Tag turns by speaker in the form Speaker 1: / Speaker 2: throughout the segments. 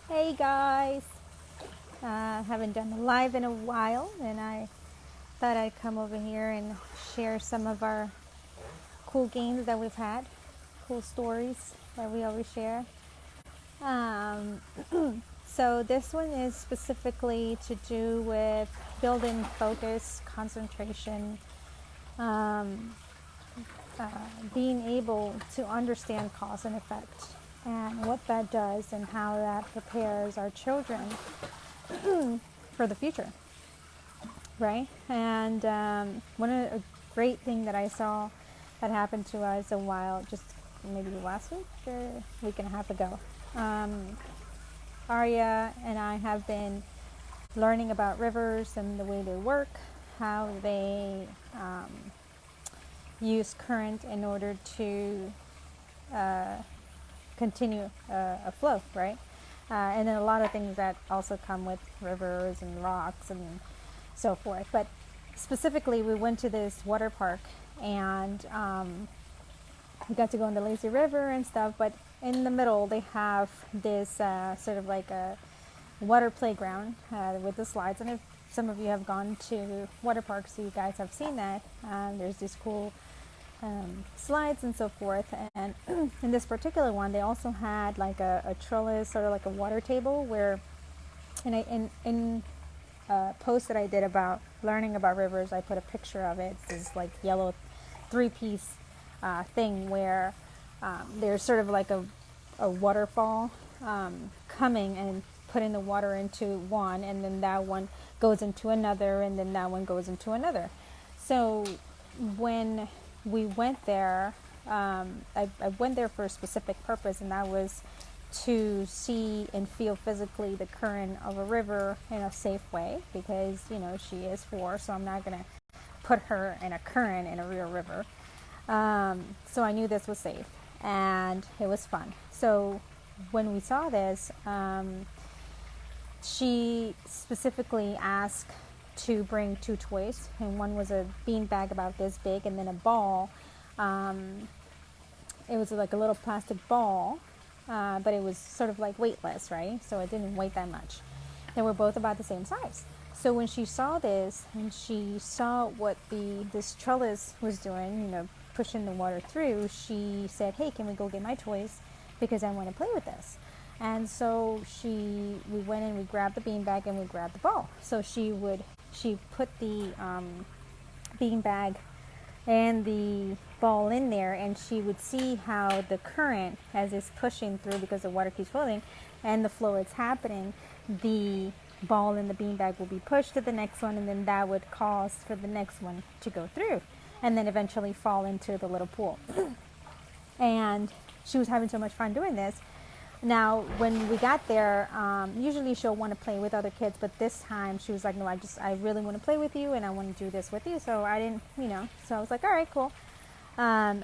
Speaker 1: Hey guys, haven't done a live in a while, and I thought I'd come over here and share some of our cool games that we've had, cool stories that we always share. Um, so this one is specifically to do with building focus, concentration, um, being able to understand cause and effect, and what that does, and how that prepares our children for the future, right? And one of a great thing that I saw that happened to us a while, just maybe last week or a week and a half ago. Arya and I have been learning about rivers and the way they work, how they use current in order to continue a flow, right? And then a lot of things that also come with rivers and rocks and so forth. But specifically, we went to this water park, and we got to go in the lazy river and stuff. But in the middle, they have this sort of like a water playground with the slides. And if some of you have gone to water parks, you guys have seen that. There's these cool slides and so forth. And in this particular one, they also had like a trellis, sort of like a water table, where in a post that I did about learning about rivers, I put a picture of it. It's this like yellow three-piece thing where there's sort of like a waterfall coming and putting the water into one, and then that one goes into another, and then that one goes into another. So when we went there, I went there for a specific purpose, and that was to see and feel physically the current of a river in a safe way, because she is 4, so I'm not going to put her in a current in a real river. So I knew this was safe, and it was fun. So when we saw this, she specifically asked to bring 2 toys, and one was a bean bag about this big, and then a ball. It was like a little plastic ball, but it was sort of like weightless, right? So it didn't weigh that much. They were both about the same size. So when she saw this, and she saw what this trellis was doing, pushing the water through, she said, "Hey, can we go get my toys? Because I want to play with this." And so we went and we grabbed the beanbag and we grabbed the ball. So she put the beanbag and the ball in there, and she would see how the current, as it's pushing through because the water keeps flowing and the flow is happening, the ball and the beanbag will be pushed to the next one, and then that would cause for the next one to go through and then eventually fall into the little pool. And she was having so much fun doing this. Now, when we got there, usually she'll want to play with other kids, but this time she was like, "No, I really want to play with you, and I want to do this with you." So I didn't, so I was like, "All right, cool."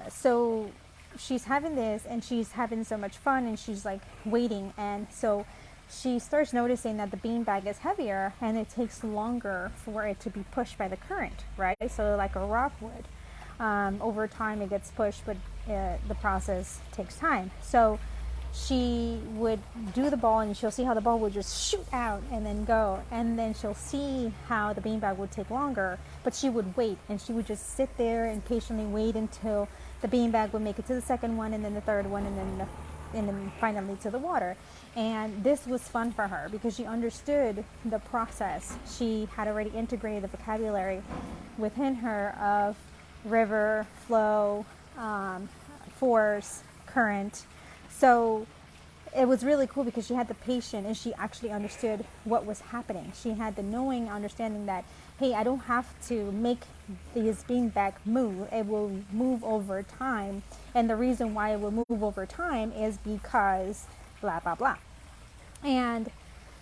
Speaker 1: So she's having this, and she's having so much fun, and she's like waiting, and so she starts noticing that the beanbag is heavier, and it takes longer for it to be pushed by the current, right? So like a rock would. Over time it gets pushed, but the process takes time. So she would do the ball, and she'll see how the ball would just shoot out and then go, and then she'll see how the beanbag would take longer, but she would wait, and she would just sit there and patiently wait until the beanbag would make it to the second one, and then the third one, and then finally to the water. And this was fun for her because she understood the process. She had already integrated the vocabulary within her of river, flow, force, current. So it was really cool because she had the patience, and she actually understood what was happening. She had the knowing understanding that, hey, I don't have to make this beanbag move. It will move over time. And the reason why it will move over time is because blah, blah, blah. And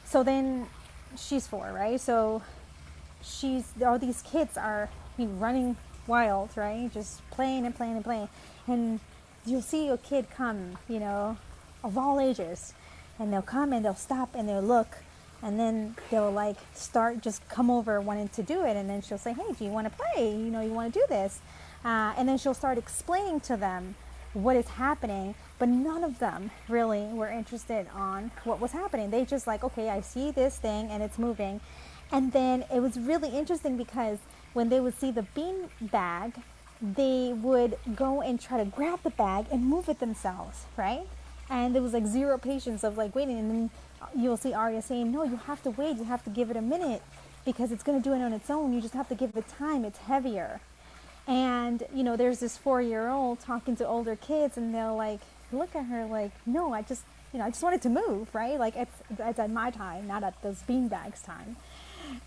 Speaker 1: so then she's 4, right? So all these kids are running wild, right? Just playing and playing and playing. And you'll see a kid come, of all ages, and they'll come and they'll stop and they'll look, and then they'll like start just come over wanting to do it, and then she'll say, "Hey, do you want to play? You want to do this?" And then she'll start explaining to them what is happening, but none of them really were interested on what was happening. They just like, okay, I see this thing and it's moving. And then it was really interesting because when they would see the bean bag, they would go and try to grab the bag and move it themselves, right? And there was like zero patience of like waiting. And then you'll see Arya saying, no, you have to wait. You have to give it a minute because it's going to do it on its own. You just have to give it time. It's heavier. And, you know, there's this 4-year-old talking to older kids and they'll like look at her like, no, I just wanted to move, right? Like it's at my time, not at those beanbags time.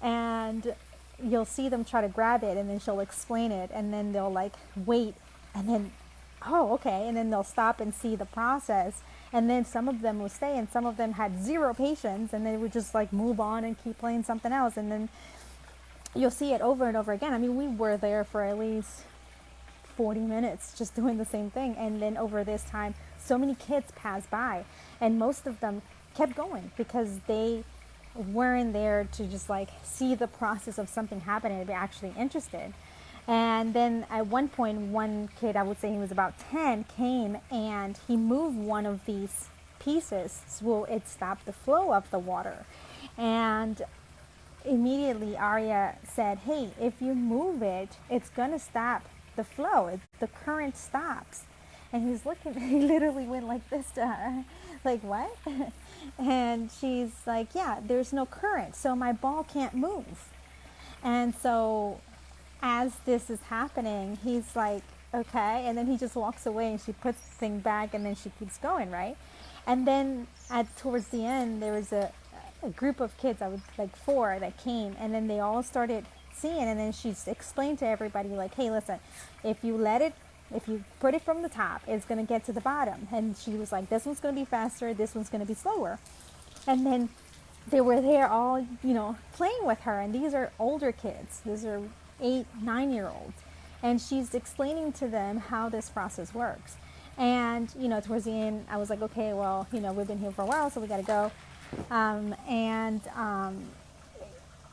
Speaker 1: And you'll see them try to grab it and then she'll explain it and then they'll like wait and then, oh, okay. And then they'll stop and see the process. And then some of them will stay and some of them had zero patience and they would just like move on and keep playing something else. And then you'll see it over and over again. I mean, we were there for at least 40 minutes just doing the same thing. And then over this time, so many kids passed by and most of them kept going because they weren't there to just like see the process of something happening and be actually interested. And then at one point, one kid, I would say he was about 10, came and he moved one of these pieces so it stopped the flow of the water. And immediately Arya said, hey, if you move it, it's gonna stop the flow. The current stops. And he's looking, he literally went like this to her, like, what? And she's like, yeah, there's no current, so my ball can't move. And so as this is happening, he's like, okay. And then he just walks away and she puts the thing back and then she keeps going, right? And then towards the end, there was a group of kids, I was like 4 that came, and then they all started seeing, and then she explained to everybody like, hey, listen, if you put it from the top, it's going to get to the bottom. And she was like, this one's going to be faster, this one's going to be slower. And then they were there all, you know, playing with her, and these are older kids, these are 8, 9-year-olds, and she's explaining to them how this process works. And, you know, towards the end, I was like, okay, well, you know, we've been here for a while, so we got to go.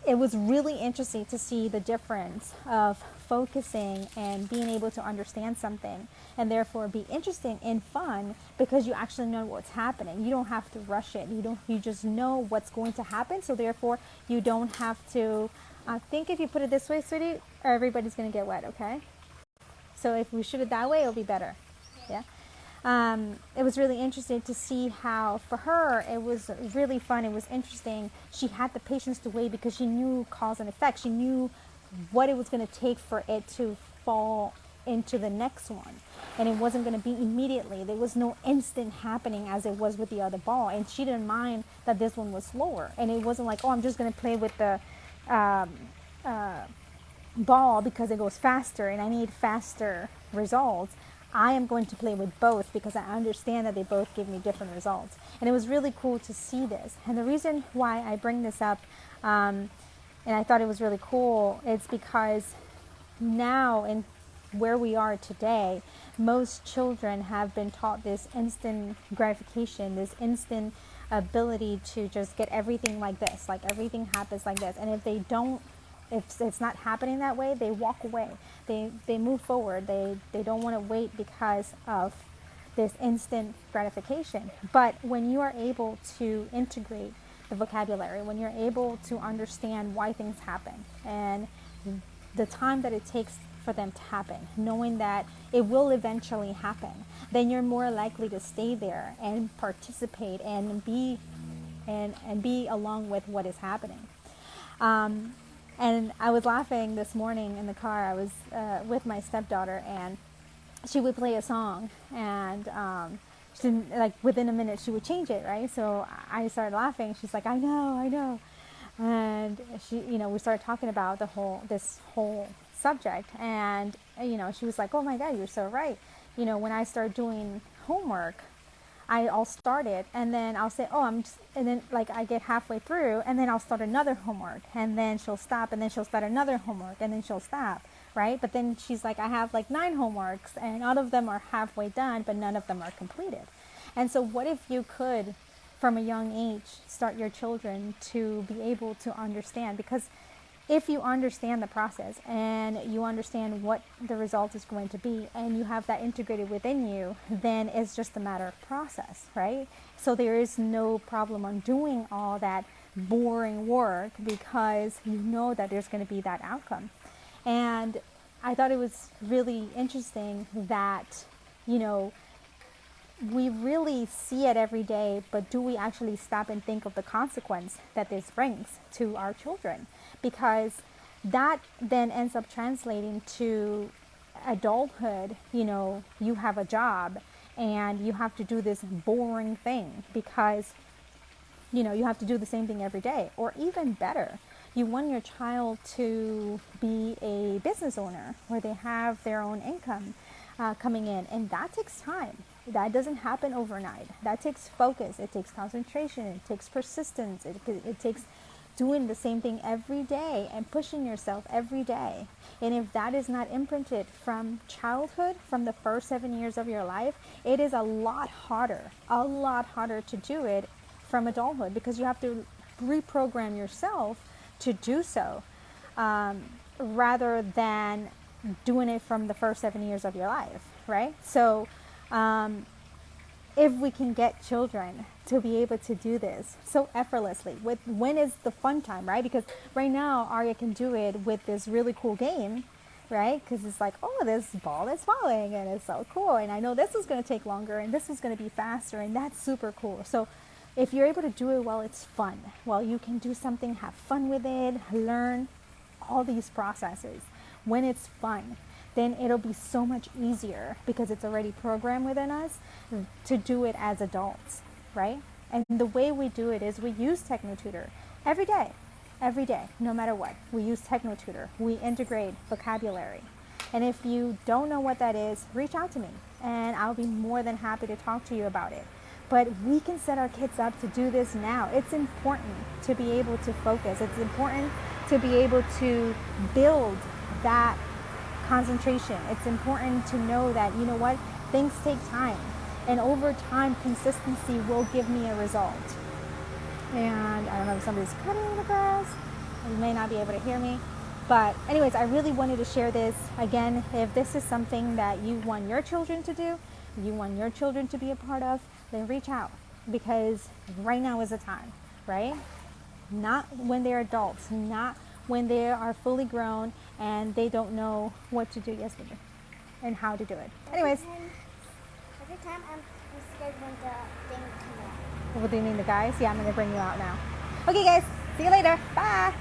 Speaker 1: It was really interesting to see the difference of focusing and being able to understand something and therefore be interested in fun because you actually know what's happening. You don't have to rush it. You just know what's going to happen. So therefore you don't have to think. If you put it this way, sweetie, everybody's going to get wet. Okay. So if we shoot it that way, it'll be better. Yeah. It was really interesting to see how, for her, it was really fun. It was interesting. She had the patience to wait because she knew cause and effect. She knew what it was going to take for it to fall into the next one. And it wasn't going to be immediately. There was no instant happening as it was with the other ball. And she didn't mind that this one was slower. And it wasn't like, oh, I'm just going to play with the ball because it goes faster and I need faster results. I am going to play with both because I understand that they both give me different results. And it was really cool to see this. And the reason why I bring this up, and I thought it was really cool, is because now in where we are today, most children have been taught this instant gratification, this instant ability to just get everything like this, like everything happens like this. And if they don't, if it's not happening that way, they walk away. They move forward. They don't want to wait because of this instant gratification. But when you are able to integrate the vocabulary, when you're able to understand why things happen and the time that it takes for them to happen, knowing that it will eventually happen, then you're more likely to stay there and participate and be along with what is happening. And I was laughing this morning in the car. I was with my stepdaughter, and she would play a song, and she didn't, like within a minute she would change it, right? So I started laughing. She's like, I know. And she, you know, we started talking about this whole subject, and you know, she was like, oh my God, you're so right. You know, when I start doing homework, I'll start it and then I'll say, and then like I get halfway through and then I'll start another homework and then she'll stop and then she'll start another homework and then she'll stop, right? But then she's like, I have like 9 homeworks and all of them are halfway done, but none of them are completed. And so what if you could, from a young age, start your children to be able to understand? Because if you understand the process and you understand what the result is going to be and you have that integrated within you, then it's just a matter of process, right? So there is no problem on doing all that boring work because you know that there's going to be that outcome. And I thought it was really interesting that, we really see it every day, but do we actually stop and think of the consequence that this brings to our children? Because that then ends up translating to adulthood. You have a job and you have to do this boring thing because you have to do the same thing every day. Or even better, you want your child to be a business owner where they have their own income coming in, and that takes time. That doesn't happen overnight. That takes focus. It takes concentration. It takes persistence. It takes doing the same thing every day and pushing yourself every day. And if that is not imprinted from childhood, from the first 7 years of your life, it is a lot harder to do it from adulthood, because you have to reprogram yourself to do so, rather than doing it from the first 7 years of your life, right? So if we can get children to be able to do this so effortlessly, when is the fun time, right? Because right now Arya can do it with this really cool game, right? Because it's like, oh, this ball is falling and it's so cool, and I know this is going to take longer and this is going to be faster, and that's super cool. So if you're able to do it while it's fun, while you can do something, have fun with it, learn all these processes, when it's fun, then it'll be so much easier because it's already programmed within us to do it as adults, right? And the way we do it is we use technotutor every day, no matter what. We use technotutor. We integrate vocabulary. And if you don't know what that is, reach out to me and I'll be more than happy to talk to you about it. But we can set our kids up to do this now. It's important to be able to focus. It's important to be able to build that concentration. It's important to know that, things take time. And over time, consistency will give me a result. And I don't know if somebody's cutting the grass. You may not be able to hear me. But anyways, I really wanted to share this. Again, if this is something that you want your children to do, you want your children to be a part of, then reach out, because right now is the time, right? Not when they're adults, not when they are fully grown and they don't know what to do yesterday and how to do it. Anyways.
Speaker 2: Every time I'm scared when the thing comes out.
Speaker 1: What do you mean, the guys? Yeah, I'm going to bring you out now. Okay, guys. See you later. Bye.